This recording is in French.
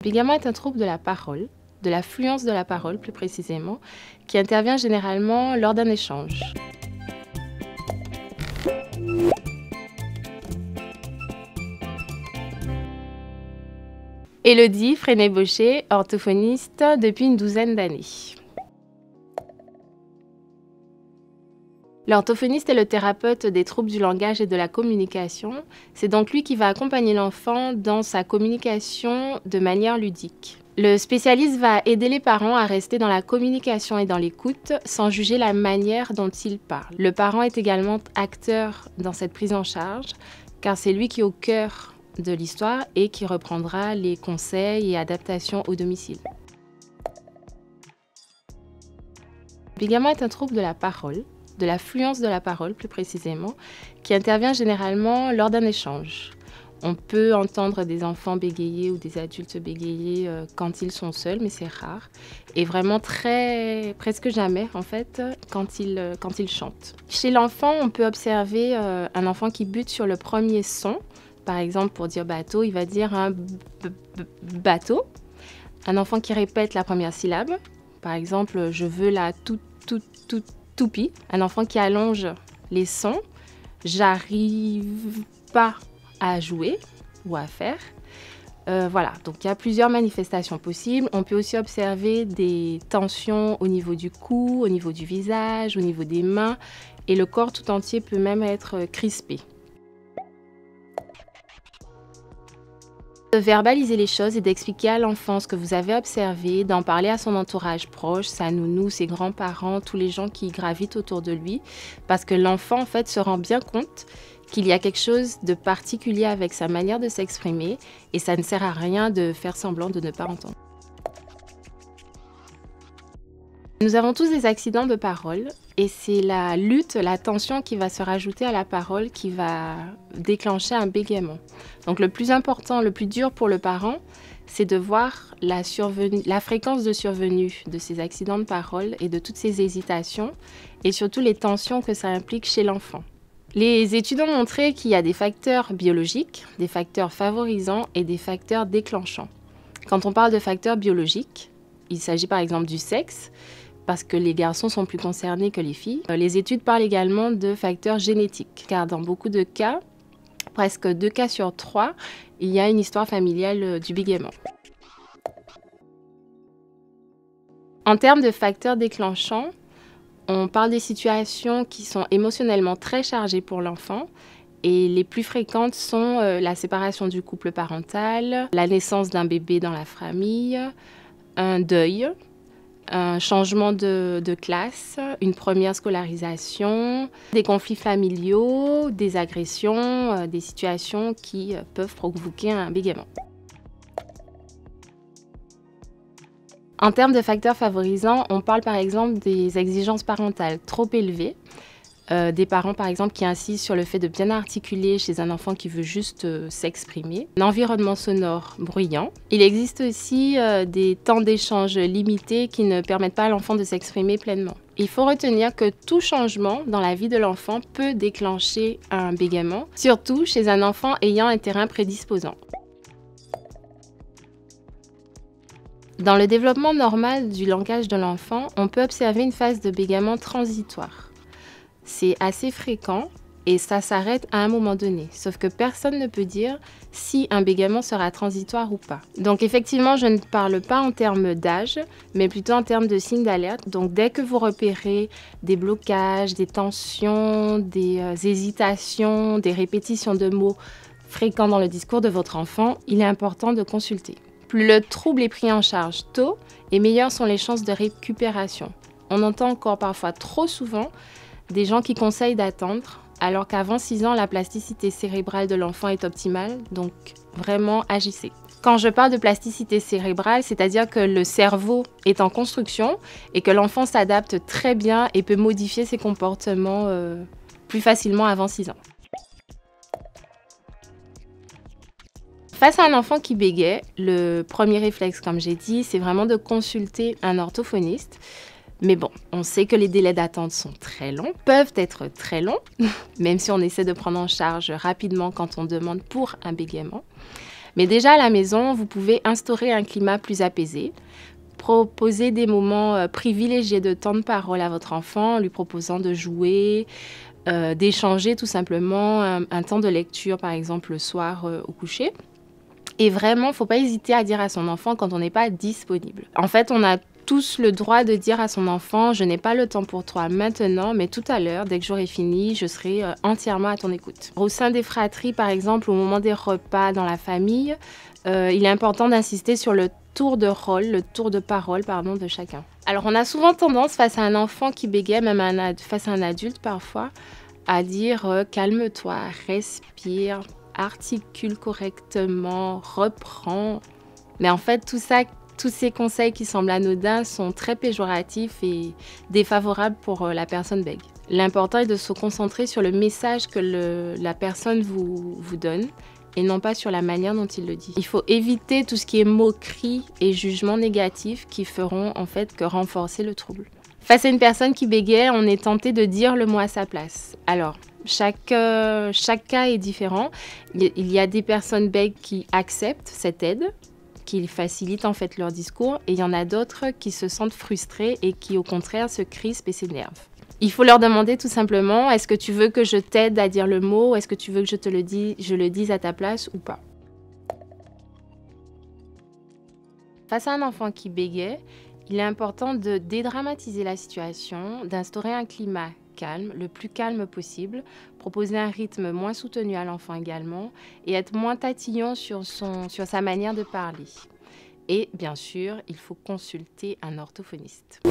Le bégaiement est un trouble de la parole, de la fluence de la parole plus précisément, qui intervient généralement lors d'un échange. Élodie Freinet-Baucher, orthophoniste depuis une douzaine d'années. L'orthophoniste est le thérapeute des troubles du langage et de la communication. C'est donc lui qui va accompagner l'enfant dans sa communication de manière ludique. Le spécialiste va aider les parents à rester dans la communication et dans l'écoute sans juger la manière dont ils parlent. Le parent est également acteur dans cette prise en charge car c'est lui qui est au cœur de l'histoire et qui reprendra les conseils et adaptations au domicile. Le bégaiement est un trouble de la parole, de la fluence de la parole plus précisément, qui intervient généralement lors d'un échange. On peut entendre des enfants bégayer ou des adultes bégayer quand ils sont seuls, mais c'est rare. Et vraiment presque jamais en fait, quand ils chantent. Chez l'enfant, on peut observer un enfant qui bute sur le premier son. Par exemple, pour dire bateau, il va dire un bateau. Un enfant qui répète la première syllabe. Par exemple, je veux la toupie. Un enfant qui allonge les sons. J'arrive pas à jouer ou à faire. Voilà, donc il y a plusieurs manifestations possibles. On peut aussi observer des tensions au niveau du cou, au niveau du visage, au niveau des mains. Et le corps tout entier peut même être crispé. De verbaliser les choses et d'expliquer à l'enfant ce que vous avez observé, d'en parler à son entourage proche, sa nounou, ses grands-parents, tous les gens qui gravitent autour de lui, parce que l'enfant en fait se rend bien compte qu'il y a quelque chose de particulier avec sa manière de s'exprimer et ça ne sert à rien de faire semblant de ne pas entendre. Nous avons tous des accidents de parole et c'est la lutte, la tension qui va se rajouter à la parole qui va déclencher un bégaiement. Donc le plus important, le plus dur pour le parent, c'est de voir la fréquence de survenue de ces accidents de parole et de toutes ces hésitations et surtout les tensions que ça implique chez l'enfant. Les études ont montré qu'il y a des facteurs biologiques, des facteurs favorisants et des facteurs déclenchants. Quand on parle de facteurs biologiques, il s'agit par exemple du sexe, parce que les garçons sont plus concernés que les filles. Les études parlent également de facteurs génétiques, car dans beaucoup de cas, presque 2 cas sur 3, il y a une histoire familiale du bégaiement. En termes de facteurs déclenchants, on parle des situations qui sont émotionnellement très chargées pour l'enfant, et les plus fréquentes sont la séparation du couple parental, la naissance d'un bébé dans la famille, un deuil, un changement de classe, une première scolarisation, des conflits familiaux, des agressions, des situations qui peuvent provoquer un bégaiement. En termes de facteurs favorisants, on parle par exemple des exigences parentales trop élevées, des parents par exemple qui insistent sur le fait de bien articuler chez un enfant qui veut juste s'exprimer. Un environnement sonore bruyant. Il existe aussi des temps d'échange limités qui ne permettent pas à l'enfant de s'exprimer pleinement. Il faut retenir que tout changement dans la vie de l'enfant peut déclencher un bégaiement, surtout chez un enfant ayant un terrain prédisposant. Dans le développement normal du langage de l'enfant, on peut observer une phase de bégaiement transitoire. C'est assez fréquent et ça s'arrête à un moment donné. Sauf que personne ne peut dire si un bégaiement sera transitoire ou pas. Donc effectivement, je ne parle pas en termes d'âge, mais plutôt en termes de signes d'alerte. Donc dès que vous repérez des blocages, des tensions, des hésitations, des répétitions de mots fréquents dans le discours de votre enfant, il est important de consulter. Plus le trouble est pris en charge tôt, et meilleures sont les chances de récupération. On entend encore parfois trop souvent des gens qui conseillent d'attendre, alors qu'avant 6 ans, la plasticité cérébrale de l'enfant est optimale, donc vraiment agissez. Quand je parle de plasticité cérébrale, c'est-à-dire que le cerveau est en construction et que l'enfant s'adapte très bien et peut modifier ses comportements plus facilement avant 6 ans. Face à un enfant qui bégaie, le premier réflexe, comme j'ai dit, c'est vraiment de consulter un orthophoniste. Mais bon, on sait que les délais d'attente sont très longs, peuvent être très longs, même si on essaie de prendre en charge rapidement quand on demande pour un bégaiement. Mais déjà à la maison, vous pouvez instaurer un climat plus apaisé, proposer des moments privilégiés de temps de parole à votre enfant, lui proposant de jouer, d'échanger tout simplement un temps de lecture, par exemple le soir au coucher. Et vraiment, il ne faut pas hésiter à dire à son enfant quand on n'est pas disponible. En fait, on a tous le droit de dire à son enfant « Je n'ai pas le temps pour toi maintenant, mais tout à l'heure, dès que j'aurai fini, je serai entièrement à ton écoute. » Au sein des fratries, par exemple, au moment des repas dans la famille, il est important d'insister sur le tour de rôle, le tour de parole, pardon, de chacun. Alors, on a souvent tendance, face à un enfant qui bégaye, même face à un adulte parfois, à dire calme-toi, respire, articule correctement, reprends. Mais en fait, tous ces conseils qui semblent anodins sont très péjoratifs et défavorables pour la personne bègue. L'important est de se concentrer sur le message que la personne vous donne et non pas sur la manière dont il le dit. Il faut éviter tout ce qui est moquerie et jugement négatif qui feront en fait que renforcer le trouble. Face à une personne qui bégaye, on est tenté de dire le mot à sa place. Alors, chaque cas est différent. Il y a des personnes bègues qui acceptent cette aide, qui facilitent en fait leur discours, et il y en a d'autres qui se sentent frustrés et qui au contraire se crispent et s'énervent. Il faut leur demander tout simplement, est-ce que tu veux que je t'aide à dire le mot, est-ce que tu veux que je le dise à ta place ou pas? Face à un enfant qui bégaye, il est important de dédramatiser la situation, d'instaurer un climat calme, le plus calme possible, proposer un rythme moins soutenu à l'enfant également et être moins tatillon sur sa manière de parler. Et bien sûr, il faut consulter un orthophoniste.